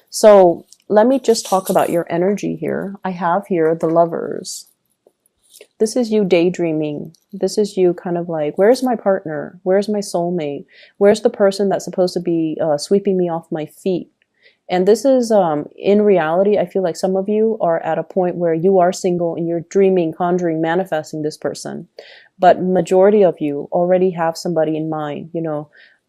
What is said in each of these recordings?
So let me just talk about your energy here. I have here the Lovers. This is you daydreaming. This is you kind of like, where's my partner? Where's my soulmate? Where's the person that's supposed to be sweeping me off my feet? And this is, in reality, I feel like some of you are at a point where you are single and you're dreaming, conjuring, manifesting this person. But majority of you already have somebody in mind.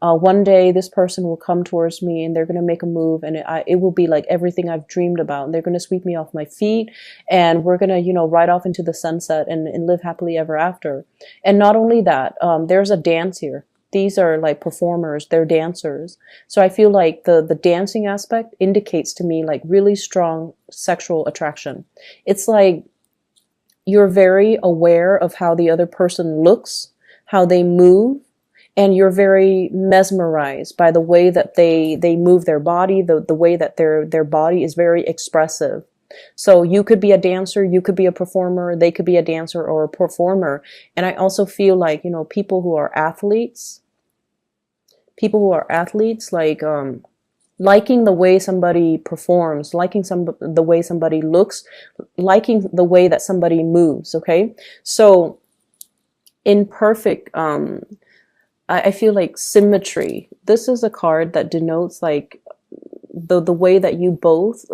One day this person will come towards me and they're going to make a move, and it will be like everything I've dreamed about. And they're going to sweep me off my feet, and we're going to, ride off into the sunset and live happily ever after. And not only that, there's a dance here. These are like performers, they're dancers. So I feel like the dancing aspect indicates to me like really strong sexual attraction. It's like you're very aware of how the other person looks, how they move, and you're very mesmerized by the way that they move their body, the way that their body is very expressive. So you could be a dancer, you could be a performer, they could be a dancer or a performer. And I also feel like, people who are athletes, like, liking the way somebody performs, liking the way somebody looks, liking the way that somebody moves. Okay. So in perfect, I feel like symmetry. This is a card that denotes like the way that you both,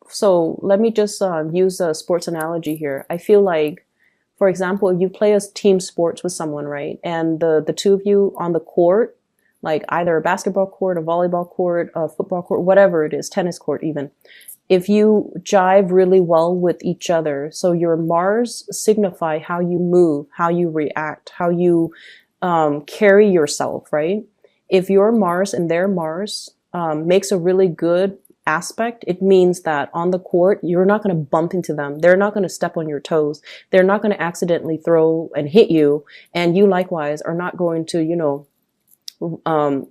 so let me just use a sports analogy here. I feel like, for example, if you play a team sports with someone, right? And the two of you on the court, like either a basketball court, a volleyball court, a football court, whatever it is, tennis court even. If you jive really well with each other, so your Mars signify how you move, how you react, how you carry yourself, right? If your Mars and their Mars makes a really good aspect, it means that on the court, you're not going to bump into them. They're not going to step on your toes. They're not going to accidentally throw and hit you. And you likewise are not going to,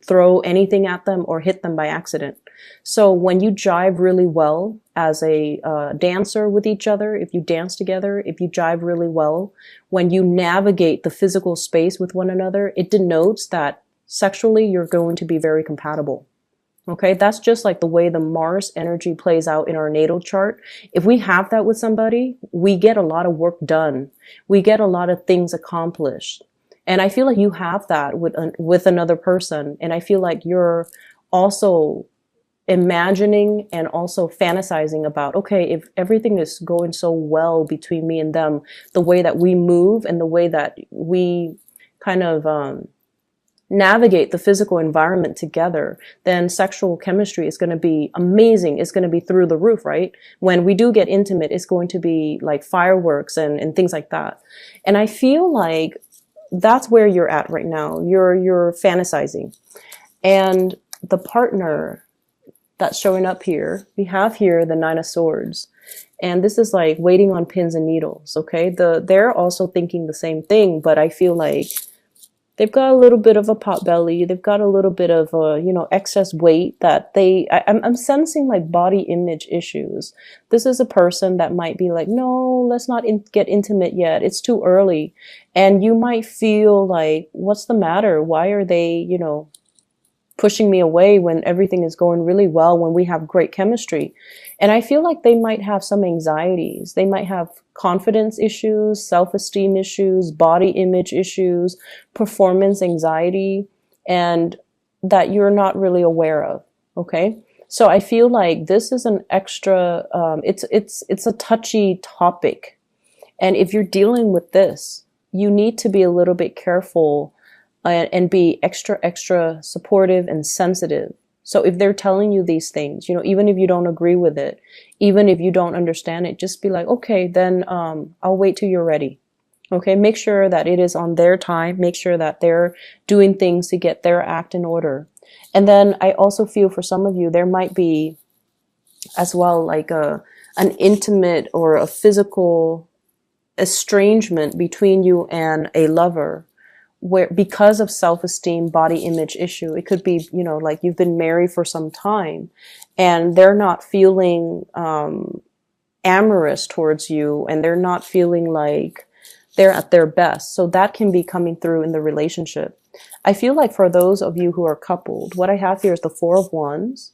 throw anything at them or hit them by accident. So when you jive really well as a dancer with each other, if you dance together, if you jive really well, when you navigate the physical space with one another, it denotes that sexually you're going to be very compatible. Okay, that's just like the way the Mars energy plays out in our natal chart. If we have that with somebody, we get a lot of work done. We get a lot of things accomplished. And I feel like you have that with another person. And I feel like you're also imagining and also fantasizing about, okay, if everything is going so well between me and them, the way that we move and the way that we kind of navigate the physical environment together, then sexual chemistry is going to be amazing. It's going to be through the roof, right? When we do get intimate, it's going to be like fireworks and things like that. And I feel like that's where you're at right now. You're fantasizing. And the partner that's showing up here, we have here the Nine of Swords. And this is like waiting on pins and needles, okay? They're also thinking the same thing, but I feel like they've got a little bit of a pot belly. They've got a little bit of excess weight that I'm sensing like body image issues. This is a person that might be like, no, let's not get intimate yet. It's too early. And you might feel like, what's the matter? Why are they, pushing me away when everything is going really well, when we have great chemistry? And I feel like they might have some anxieties. They might have confidence issues, self-esteem issues, body image issues, performance anxiety, and that you're not really aware of. Okay. So I feel like this is an extra, it's a touchy topic. And if you're dealing with this, you need to be a little bit careful and be extra supportive and sensitive. So if they're telling you these things, even if you don't agree with it, even if you don't understand it, just be like, okay, then I'll wait till you're ready. Okay, make sure that it is on their time. Make sure that they're doing things to get their act in order. And then I also feel for some of you, there might be as well like an intimate or a physical estrangement between you and a lover, where because of self-esteem, body image issue. It could be, like you've been married for some time and they're not feeling amorous towards you, and they're not feeling like they're at their best. So that can be coming through in the relationship. I feel like for those of you who are coupled, what I have here is the Four of Wands.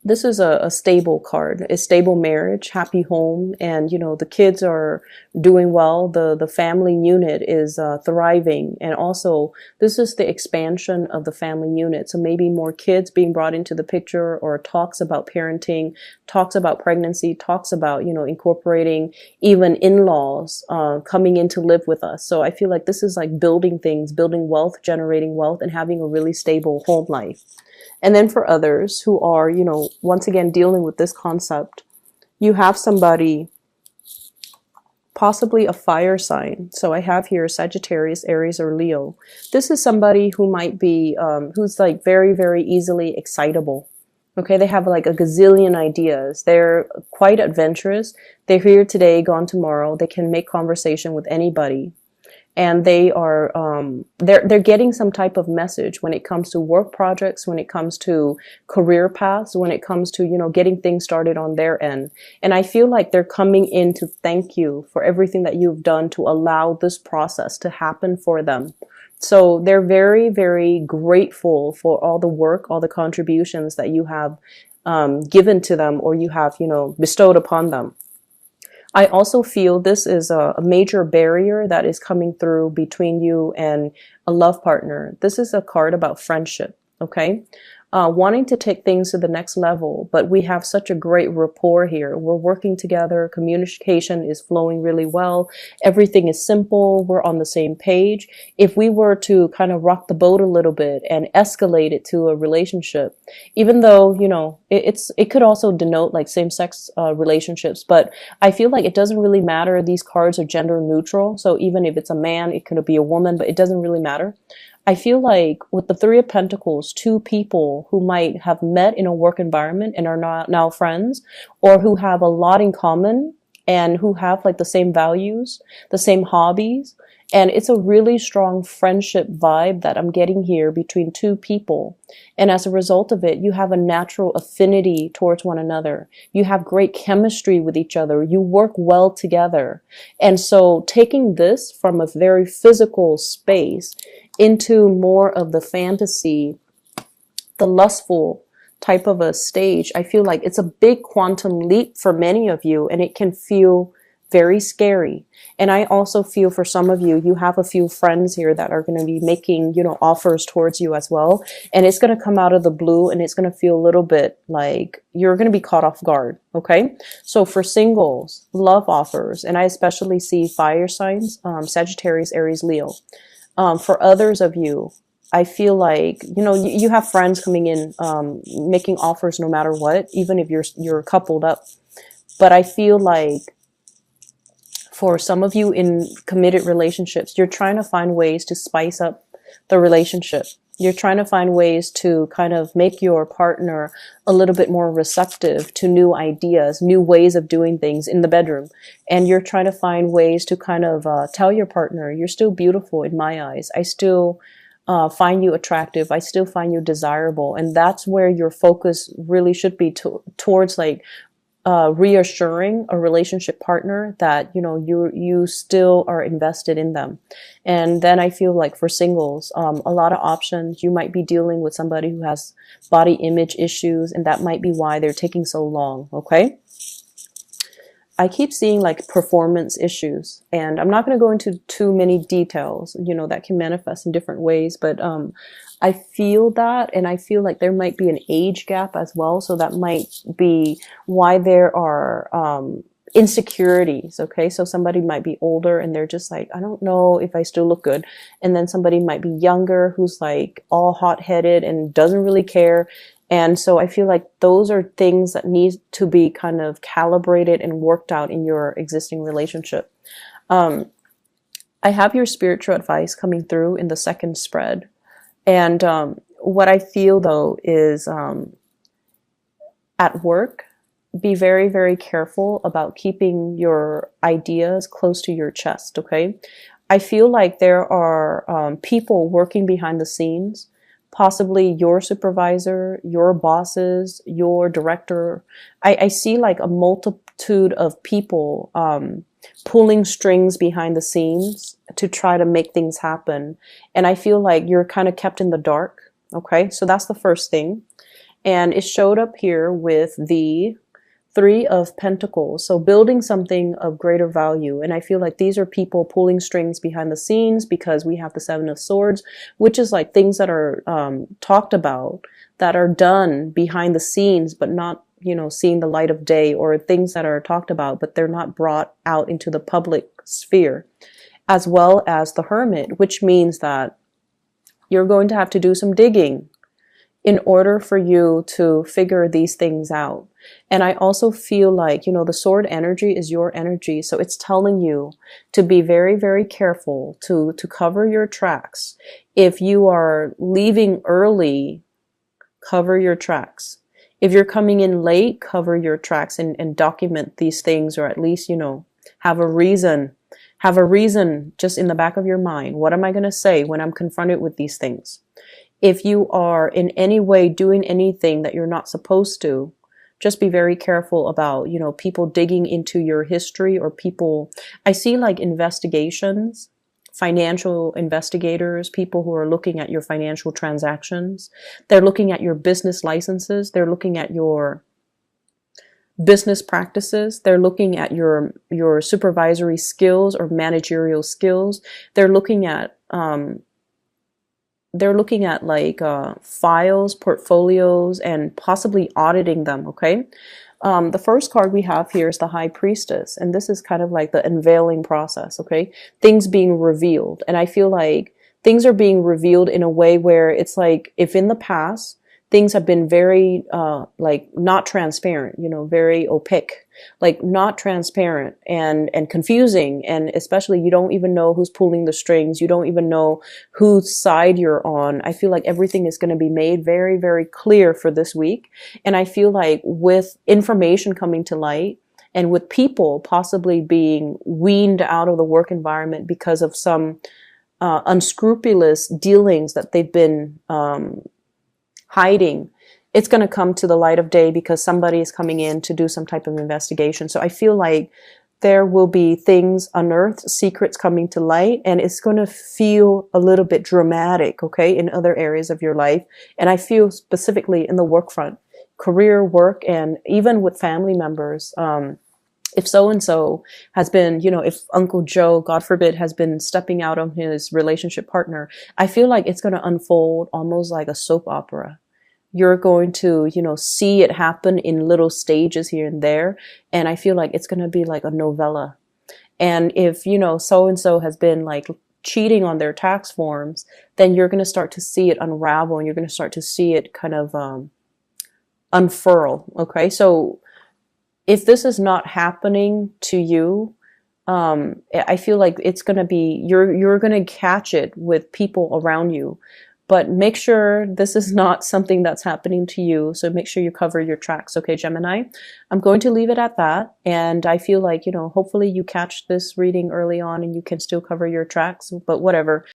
This is a stable card, a stable marriage, happy home, and you know the kids are doing well. The family unit is thriving, and also this is the expansion of the family unit. So maybe more kids being brought into the picture, or talks about parenting, talks about pregnancy, talks about incorporating even in-laws coming in to live with us. So I feel like this is like building things, building wealth, generating wealth, and having a really stable home life. And then for others who are, once again, dealing with this concept, you have somebody, possibly a fire sign. So I have here Sagittarius, Aries, or Leo. This is somebody who might be, who's like very, very easily excitable. Okay, they have like a gazillion ideas. They're quite adventurous. They're here today, gone tomorrow. They can make conversation with anybody. And they are they're getting some type of message when it comes to work projects, when it comes to career paths, when it comes to getting things started on their end. And I feel like they're coming in to thank you for everything that you've done to allow this process to happen for them. So they're very, very grateful for all the work, all the contributions that you have given to them, or you have bestowed upon them. I also feel this is a major barrier that is coming through between you and a love partner. This is a card about friendship, okay? Wanting to take things to the next level, but we have such a great rapport here. We're working together. Communication is flowing really well. Everything is simple. We're on the same page. If we were to kind of rock the boat a little bit and escalate it to a relationship, even though, it could also denote like same-sex relationships, but I feel like it doesn't really matter. These cards are gender neutral. So even if it's a man, it could be a woman, but it doesn't really matter. I feel like with the Three of Pentacles, two people who might have met in a work environment and are not now friends, or who have a lot in common and who have like the same values, the same hobbies. And it's a really strong friendship vibe that I'm getting here between two people. And as a result of it, you have a natural affinity towards one another. You have great chemistry with each other. You work well together. And so taking this from a very physical space into more of the fantasy, the lustful type of a stage, I feel like it's a big quantum leap for many of you, and it can feel very scary. And I also feel for some of you, you have a few friends here that are going to be making, offers towards you as well. And it's going to come out of the blue, and it's going to feel a little bit like you're going to be caught off guard. Okay. So for singles, love offers, and I especially see fire signs, Sagittarius, Aries, Leo. For others of you, I feel like, you have friends coming in, making offers no matter what, even if you're coupled up. But I feel like for some of you in committed relationships, you're trying to find ways to spice up the relationship. You're trying to find ways to kind of make your partner a little bit more receptive to new ideas, new ways of doing things in the bedroom. And you're trying to find ways to kind of tell your partner, you're still beautiful in my eyes. I still find you attractive. I still find you desirable. And that's where your focus really should be towards like reassuring a relationship partner that, you still are invested in them. And then I feel like for singles, a lot of options. You might be dealing with somebody who has body image issues, and that might be why they're taking so long. Okay. I keep seeing like performance issues, and I'm not going to go into too many details, that can manifest in different ways, but, I feel that, and I feel like there might be an age gap as well. So that might be why there are, insecurities. Okay. So somebody might be older and they're just like, I don't know if I still look good. And then somebody might be younger who's like all hot-headed and doesn't really care. And so I feel like those are things that need to be kind of calibrated and worked out in your existing relationship. I have your spiritual advice coming through in the second spread. And what I feel though is at work, be very, very careful about keeping your ideas close to your chest. Okay. I feel like there are people working behind the scenes, possibly your supervisor, your bosses, your director. I see like a multitude of people pulling strings behind the scenes to try to make things happen. And I feel like you're kind of kept in the dark. Okay, so that's the first thing. And it showed up here with the Three of Pentacles. So building something of greater value. And I feel like these are people pulling strings behind the scenes, because we have the Seven of Swords, which is like things that are talked about, that are done behind the scenes, but not, you know, seeing the light of day, or things that are talked about, but they're not brought out into the public sphere. As well as the Hermit, which means that you're going to have to do some digging in order for you to figure these things out. And I also feel like, you know, the sword energy is your energy. So it's telling you to be very, very careful, to cover your tracks. If you are leaving early, cover your tracks. If you're coming in late, cover your tracks and document these things, or at least, you know, have a reason. Have a reason just in the back of your mind. What am I going to say when I'm confronted with these things? If you are in any way doing anything that you're not supposed to, just be very careful about, you know, people digging into your history, or people, I see like investigations, financial investigators, people who are looking at your financial transactions. They're looking at your business licenses. They're looking at your business practices. They're looking at your supervisory skills or managerial skills. They're looking at like files, portfolios, and possibly auditing them. Okay. The first card we have here is the High Priestess, and this is kind of like the unveiling process. Okay. Things being revealed. And I feel like things are being revealed in a way where it's like, if in the past things have been very like not transparent, you know, very opaque, like not transparent and confusing, and especially you don't even know who's pulling the strings, you don't even know whose side you're on. I feel like everything is going to be made very, very clear for this week. And I feel like with information coming to light, and with people possibly being weaned out of the work environment because of some unscrupulous dealings that they've been hiding, it's going to come to the light of day because somebody is coming in to do some type of investigation. So I feel like there will be things unearthed, secrets coming to light, and it's going to feel a little bit dramatic, okay, in other areas of your life. And I feel specifically in the work front, career, work, and even with family members. If so-and-so has been, you know, if Uncle Joe, God forbid, has been stepping out on his relationship partner, I feel like it's going to unfold almost like a soap opera. You're going to, you know, see it happen in little stages here and there. And I feel like it's going to be like a novella. And if, you know, so-and-so has been like cheating on their tax forms, then you're going to start to see it unravel, and you're going to start to see it kind of unfurl. Okay. So if this is not happening to you, I feel like it's going to be, you're going to catch it with people around you. But make sure this is not something that's happening to you. So make sure you cover your tracks. Okay, Gemini? I'm going to leave it at that. And I feel like, you know, hopefully you catch this reading early on and you can still cover your tracks. But whatever.